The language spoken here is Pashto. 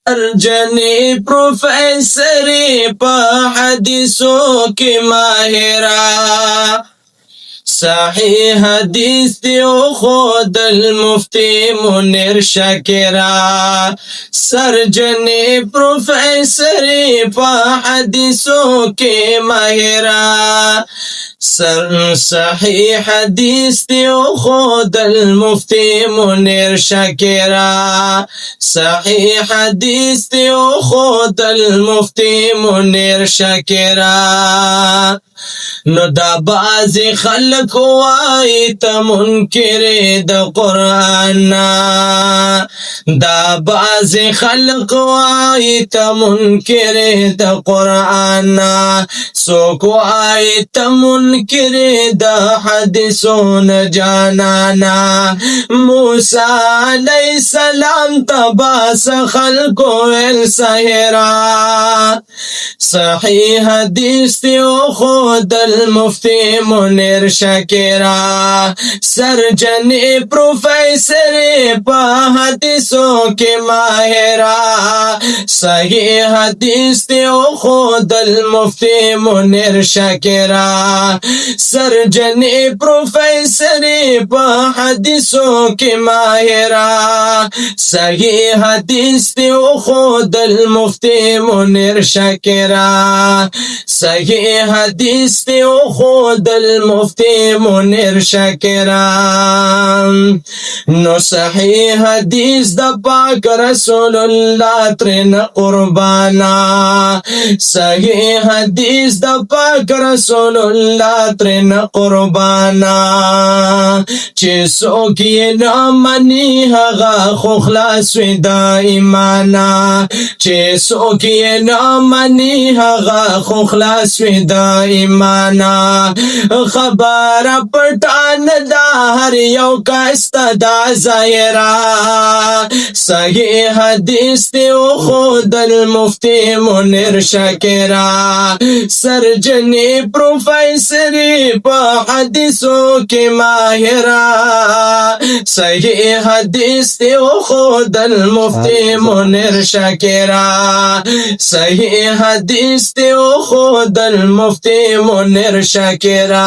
ارجنی پروفیسری پا حدیثو کی ماہرہ صحیح حدیث دیو خود المفتی منیر شاکرہ سرجنی پروفیسری پا حدیثو کی ماہرہ صحیح حدیث دیو خود المفتی منیر شاکرہ صحیح حدیث دیو خود المفتی منیر شاکرہ نو دا بازی خلق وائی تا منکر دا قرآن دا بازی خلق وائی تا منکر دا قرآن سوک وائی تا منکر دا حدیثون جانانا موسیٰ علیہ السلام تباس خلق والسہرہ صحیح حدیث دیو خود المفتی منیر شاکرہ سرجنی پروفیسری پا حدیثوں کے ماہرہ صحیح حدیث دیو خود المفتی منیر شاکرہ سرجنی پروفیسری پا حدیثوں کے ماہرہ صحیح حدیث دیو خود المفتی منیر شاکرہ صحیح حدیث دیو خود المفتی منیر شاکرہ نو صحیح حدیث دا پاک رسول اللہ ترین قربانا صحیح حدیث دا پاک رسول اللہ ترین قربانا چی سوکی نامنی حغا خخلاص وی دا ایمانا چی سوکی نامنی حغا خخلاص وی دا ایمانا خبر پٹان دا ہر یو کاستا دا ظاہرہ صحیح حدیث دیو خود المفتی منیر شاکرہ سرجنی پروفیسری پا حدیثوں کی ماہرہ صحیح حدیث دیو خود المفتی منیر شاکرہ صحیح حدیث دیو خود المفتی منیر شاکرہ